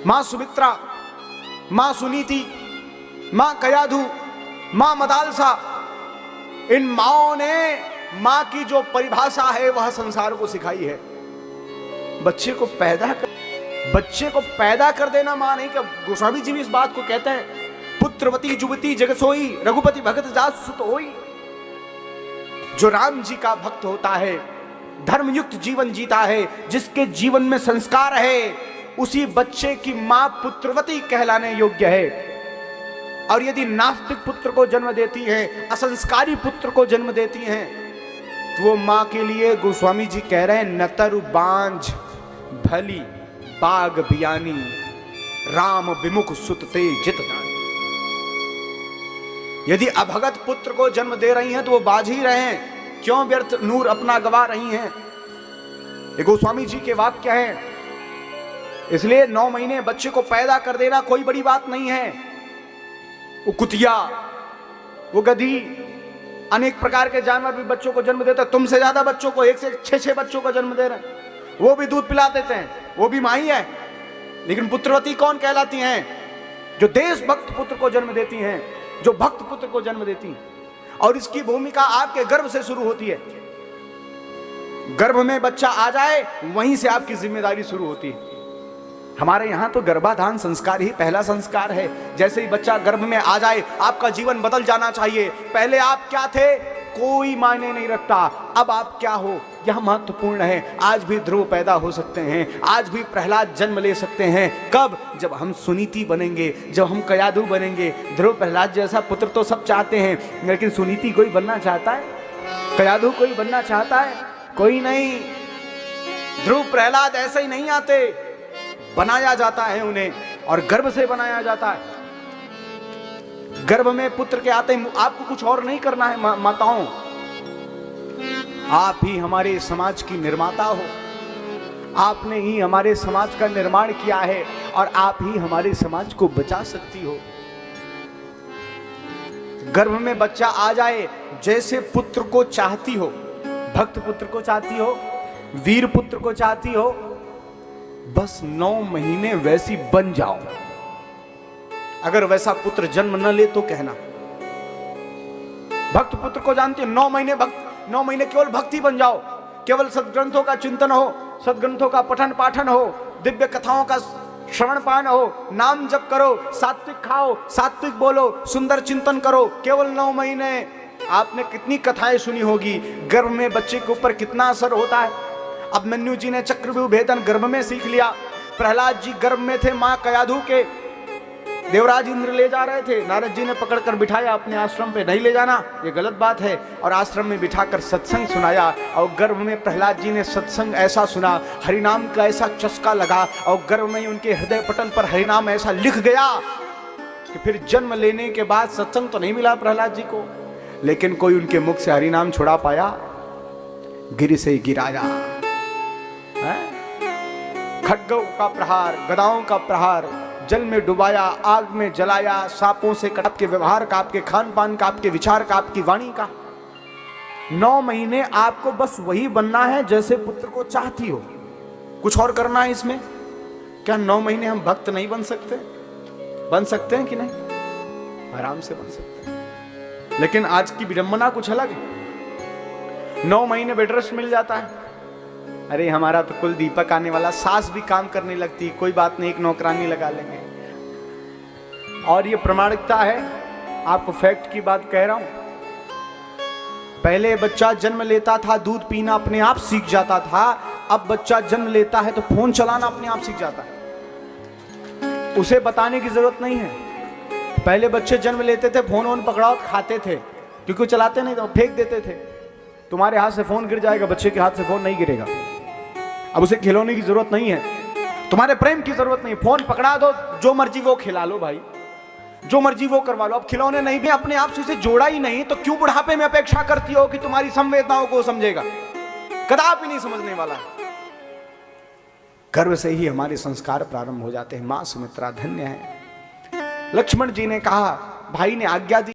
मां सुमित्रा, मां सुनीति, मां कयाधु, मां मदालसा, इन माओं ने मां की जो परिभाषा है वह संसार को सिखाई है। बच्चे को पैदा कर देना मां नहीं। क्या गोस्वामी जी भी इस बात को कहते हैं, पुत्रवती जुवती जगसोई रघुपति भगत जात सुत होई। जो राम जी का भक्त होता है, धर्मयुक्त जीवन जीता है, जिसके जीवन में संस्कार है, उसी बच्चे की मां पुत्रवती कहलाने योग्य है। और यदि नास्तिक पुत्र को जन्म देती है, असंस्कारी पुत्र को जन्म देती हैं, तो वो मां के लिए गोस्वामी जी कह रहे हैं, नतरु बांझ भली बाग बियानी राम विमुख सुत ते जित दानी। यदि अभगत पुत्र को जन्म दे रही हैं तो वो बाझ ही रहे हैं, क्यों व्यर्थ नूर अपना गवा रही हैं। ये गोस्वामी जी के वाक्य हैं। इसलिए 9 महीने बच्चे को पैदा कर देना कोई बड़ी बात नहीं है। वो कुतिया, वो गधी, अनेक प्रकार के जानवर भी बच्चों को जन्म देते हैं। तुमसे ज्यादा बच्चों को, 1 से 6 बच्चों को जन्म दे रहे हैं। वो भी दूध पिला देते हैं, वो भी मां ही है। लेकिन पुत्रवती कौन कहलाती हैं? जो देशभक्त पुत्र को जन्म देती हैं, जो भक्त पुत्र को जन्म देती हैं। और इसकी भूमिका आपके गर्भ से शुरू होती है। गर्भ में बच्चा आ जाए, वहीं से आपकी जिम्मेदारी शुरू होती है। हमारे यहां तो गर्भाधान संस्कार ही पहला संस्कार है। जैसे ही बच्चा गर्भ में आ जाए, आपका जीवन बदल जाना चाहिए। पहले आप क्या थे, कोई मायने नहीं रखता। अब आप क्या हो, यह महत्वपूर्ण है। आज भी ध्रुव पैदा हो सकते हैं, आज भी प्रहलाद जन्म ले सकते हैं। कब? जब हम सुनीति बनेंगे, जब हम कयाधु बनेंगे। ध्रुव प्रहलाद जैसा पुत्र तो सब चाहते हैं, लेकिन सुनीति कोई बनना चाहता है? कयाधु कोई बनना चाहता है? कोई नहीं। ध्रुव प्रहलाद ऐसे ही नहीं आते, बनाया जाता है उन्हें, और गर्भ से बनाया जाता है। गर्भ में पुत्र के आते ही आपको कुछ और नहीं करना है। माताओं, आप ही हमारे समाज की निर्माता हो। आपने ही हमारे समाज का निर्माण किया है, और आप ही हमारे समाज को बचा सकती हो। गर्भ में बच्चा आ जाए, जैसे पुत्र को चाहती हो, भक्त पुत्र को चाहती हो, वीर पुत्र को चाहती हो, बस 9 महीने वैसी बन जाओ। अगर वैसा पुत्र जन्म न ले तो कहना। भक्त पुत्र को जानती हो, 9 महीने केवल भक्ति बन जाओ। केवल सदग्रंथों का चिंतन हो, सदग्रंथों का पठन पाठन हो, दिव्य कथाओं का श्रवण पान हो, नाम जप करो, सात्विक खाओ, सात्विक बोलो, सुंदर चिंतन करो। केवल 9 महीने। आपने कितनी कथाएं सुनी होगी, गर्भ में बच्चे के ऊपर कितना असर होता है। अभिमन्यु जी ने चक्रव्यूह भेदन गर्भ में सीख लिया। प्रहलाद जी गर्भ में थे, मां कयाधु के। देवराज इंद्र ले जा रहे थे, नारद जी ने पकड़कर बिठाया अपने आश्रम पे। नहीं ले जाना, ये गलत बात है। और आश्रम में बिठाकर सत्संग सुनाया। और गर्भ में प्रहलाद जी ने सत्संग ऐसा सुना, हरिनाम का ऐसा चस्का लगा, और गर्भ में उनके हृदय पटल पर हरिनाम ऐसा लिख गया कि फिर जन्म लेने के बाद सत्संग तो नहीं मिला प्रहलाद जी को, लेकिन कोई उनके मुख से हरिनाम छुड़ा पाया? गिर से गिराया, खड्गों का प्रहार, गदाओं का प्रहार, जल में डुबाया, आग में जलाया, सांपों से कट, आपके व्यवहार का, आपके खान पान का, आपके विचार का, आपकी वाणी का। 9 महीने आपको बस वही बनना है जैसे पुत्र को चाहती हो। कुछ और करना है इसमें? क्या 9 महीने हम भक्त नहीं बन सकते? बन सकते हैं कि नहीं? आराम से बन सकते हैं। लेकिन आज की विडंबना कुछ अलग है। 9 महीने बेड रेस्ट मिल जाता है। अरे हमारा तो कुल दीपक आने वाला, सास भी काम करने लगती, कोई बात नहीं, एक नौकरानी लगा लेंगे। और ये प्रामाणिकता है, आपको फैक्ट की बात कह रहा हूं। पहले बच्चा जन्म लेता था, दूध पीना अपने आप सीख जाता था। अब बच्चा जन्म लेता है तो फोन चलाना अपने आप सीख जाता है, उसे बताने की जरूरत नहीं है। पहले बच्चे जन्म लेते थे, फोन वोन पकड़ाओ खाते थे, क्योंकि चलाते नहीं तो फेंक देते थे। तुम्हारे हाथ से फोन गिर जाएगा, बच्चे के हाथ से फोन नहीं गिरेगा। अब उसे खिलौने की जरूरत नहीं है, तुम्हारे प्रेम की जरूरत नहीं। फोन पकड़ा दो, जो मर्जी वो खिला लो भाई, जो मर्जी वो करवा लो। अब खिलौने नहीं भी, अपने आप से उसे जोड़ा ही नहीं, तो क्यों बुढ़ापे में अपेक्षा करती हो कि तुम्हारी संवेदनाओं को समझेगा? कदापि नहीं समझने वाला। गर्भ से ही हमारे संस्कार प्रारंभ हो जाते हैं। मां सुमित्रा धन्य है। लक्ष्मण जी ने कहा, भाई ने आज्ञा दी।